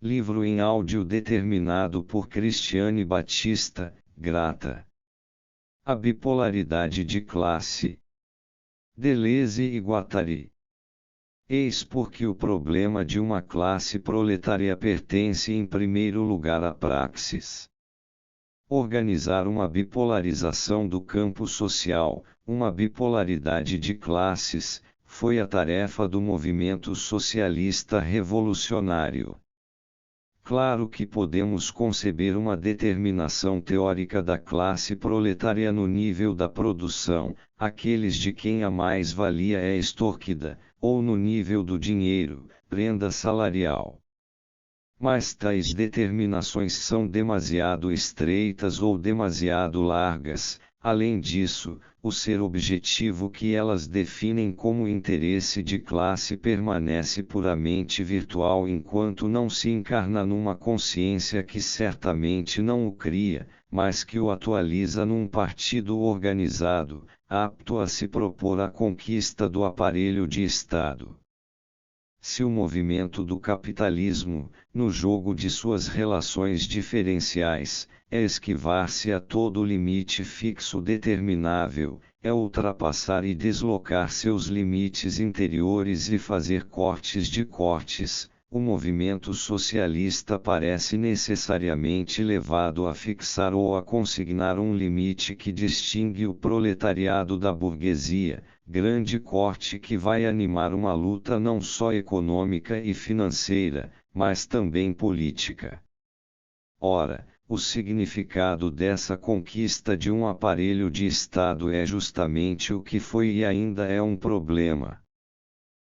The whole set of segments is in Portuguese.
Livro em áudio determinado por Cristiane Batista, Grata. A bipolaridade de classe. Deleuze e Guattari. Eis porque o problema de uma classe proletária pertence em primeiro lugar à praxis. Organizar uma bipolarização do campo social, uma bipolaridade de classes, foi a tarefa do movimento socialista revolucionário. Claro que podemos conceber uma determinação teórica da classe proletária no nível da produção, aqueles de quem a mais-valia é extorquida, ou no nível do dinheiro, renda salarial. Mas tais determinações são demasiado estreitas ou demasiado largas. Além disso, o ser objetivo que elas definem como interesse de classe permanece puramente virtual enquanto não se encarna numa consciência que certamente não o cria, mas que o atualiza num partido organizado, apto a se propor a conquista do aparelho de Estado. Se o movimento do capitalismo, no jogo de suas relações diferenciais, é esquivar-se a todo limite fixo determinável, é ultrapassar e deslocar seus limites interiores e fazer cortes de cortes, o movimento socialista parece necessariamente levado a fixar ou a consignar um limite que distingue o proletariado da burguesia, grande corte que vai animar uma luta não só econômica e financeira, mas também política. Ora, o significado dessa conquista de um aparelho de Estado é justamente o que foi e ainda é um problema.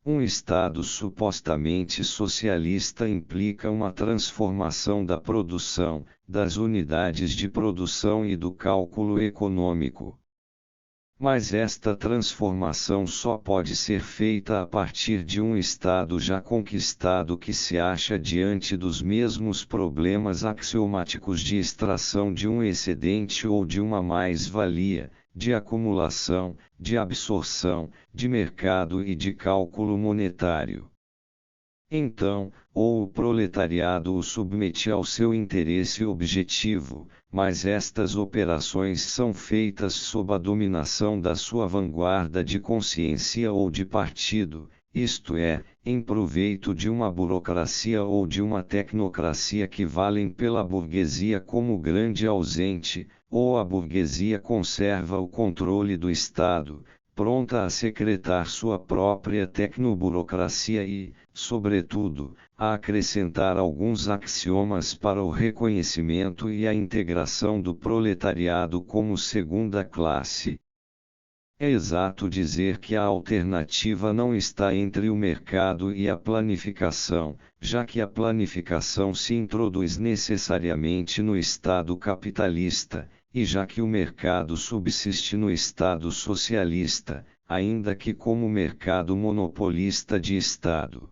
Um Estado supostamente socialista implica uma transformação da produção, das unidades de produção e do cálculo econômico. Mas esta transformação só pode ser feita a partir de um Estado já conquistado que se acha diante dos mesmos problemas axiomáticos de extração de um excedente ou de uma mais-valia, de acumulação, de absorção, de mercado e de cálculo monetário. Então, ou o proletariado o submete ao seu interesse objetivo, mas estas operações são feitas sob a dominação da sua vanguarda de consciência ou de partido, isto é, em proveito de uma burocracia ou de uma tecnocracia que valem pela burguesia como grande ausente, ou a burguesia conserva o controle do Estado, pronta a secretar sua própria tecnoburocracia e, sobretudo, a acrescentar alguns axiomas para o reconhecimento e a integração do proletariado como segunda classe. É exato dizer que a alternativa não está entre o mercado e a planificação, já que a planificação se introduz necessariamente no Estado capitalista, e já que o mercado subsiste no Estado socialista, ainda que como mercado monopolista de Estado.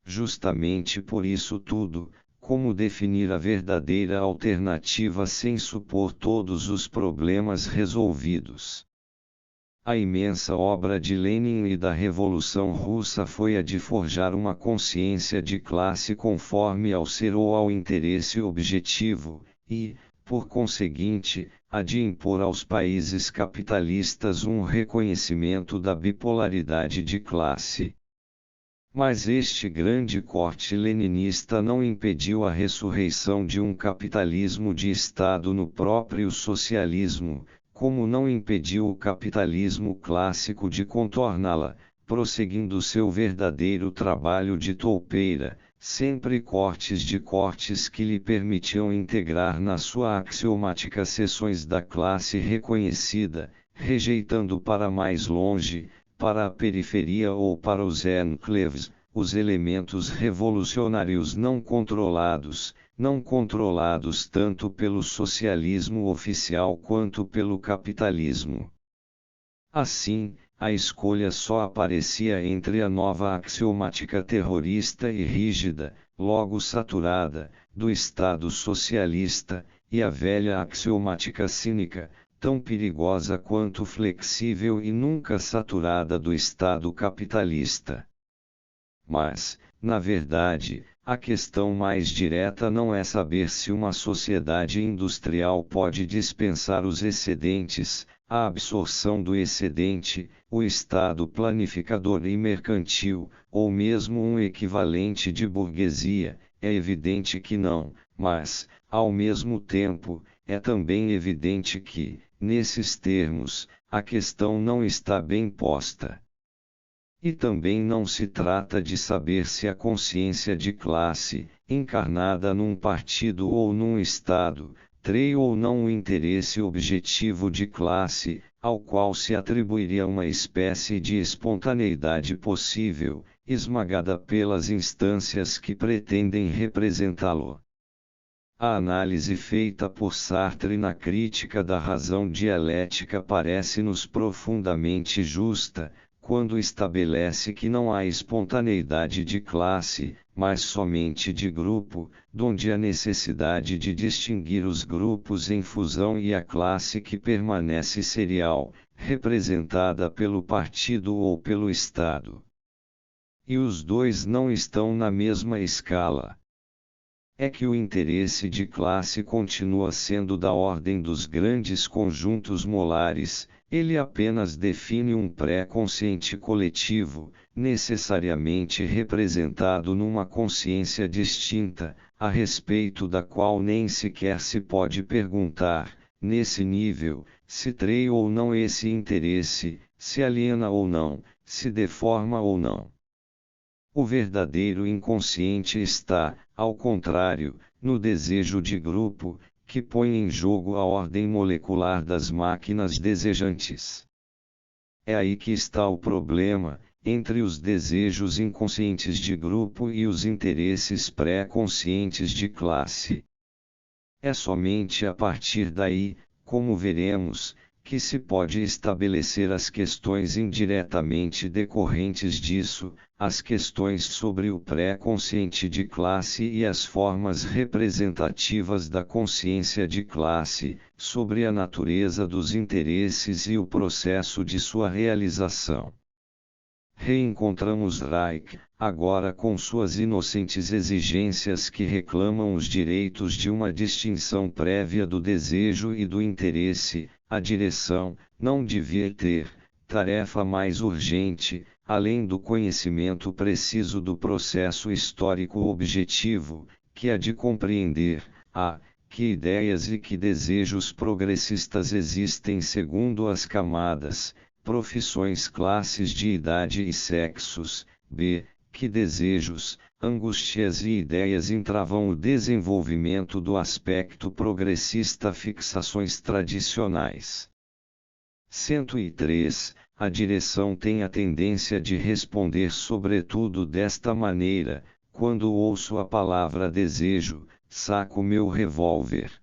Justamente por isso tudo, como definir a verdadeira alternativa sem supor todos os problemas resolvidos? A imensa obra de Lenin e da Revolução Russa foi a de forjar uma consciência de classe conforme ao ser ou ao interesse objetivo, e, por conseguinte, a de impor aos países capitalistas um reconhecimento da bipolaridade de classe. Mas este grande corte leninista não impediu a ressurreição de um capitalismo de Estado no próprio socialismo, como não impediu o capitalismo clássico de contorná-la, prosseguindo seu verdadeiro trabalho de toupeira, sempre cortes de cortes que lhe permitiam integrar na sua axiomática seções da classe reconhecida, rejeitando para mais longe, para a periferia ou para os enclaves, os elementos revolucionários não controlados tanto pelo socialismo oficial quanto pelo capitalismo. Assim, a escolha só aparecia entre a nova axiomática terrorista e rígida, logo saturada, do Estado socialista, e a velha axiomática cínica, tão perigosa quanto flexível e nunca saturada do Estado capitalista. Mas, Na verdade, a questão mais direta não é saber se uma sociedade industrial pode dispensar os excedentes, a absorção do excedente, o Estado planificador e mercantil, ou mesmo um equivalente de burguesia. É evidente que não, mas, ao mesmo tempo, é também evidente que, nesses termos, a questão não está bem posta. E também não se trata de saber se a consciência de classe, encarnada num partido ou num Estado, trei ou não o interesse objetivo de classe, ao qual se atribuiria uma espécie de espontaneidade possível, esmagada pelas instâncias que pretendem representá-lo. A análise feita por Sartre na Crítica da Razão Dialética parece-nos profundamente justa, quando estabelece que não há espontaneidade de classe, mas somente de grupo, donde a necessidade de distinguir os grupos em fusão e a classe que permanece serial, representada pelo partido ou pelo Estado. E os dois não estão na mesma escala. É que o interesse de classe continua sendo da ordem dos grandes conjuntos molares, ele apenas define um pré-consciente coletivo, necessariamente representado numa consciência distinta, a respeito da qual nem sequer se pode perguntar, nesse nível, se trei ou não esse interesse, se aliena ou não, se deforma ou não. O verdadeiro inconsciente está, ao contrário, no desejo de grupo, que põe em jogo a ordem molecular das máquinas desejantes. É aí que está o problema, entre os desejos inconscientes de grupo e os interesses pré-conscientes de classe. É somente a partir daí, como veremos, que se pode estabelecer as questões indiretamente decorrentes disso, as questões sobre o pré-consciente de classe e as formas representativas da consciência de classe, sobre a natureza dos interesses e o processo de sua realização. Reencontramos Reich, agora com suas inocentes exigências que reclamam os direitos de uma distinção prévia do desejo e do interesse. A direção não devia ter tarefa mais urgente, além do conhecimento preciso do processo histórico objetivo, que a de compreender que ideias e que desejos progressistas existem segundo as camadas, profissões, classes de idade e sexos, que desejos, angústias e ideias entravam o desenvolvimento do aspecto progressista, fixações tradicionais. 103. A direção tem a tendência de responder sobretudo desta maneira: quando ouço a palavra desejo, saco meu revólver.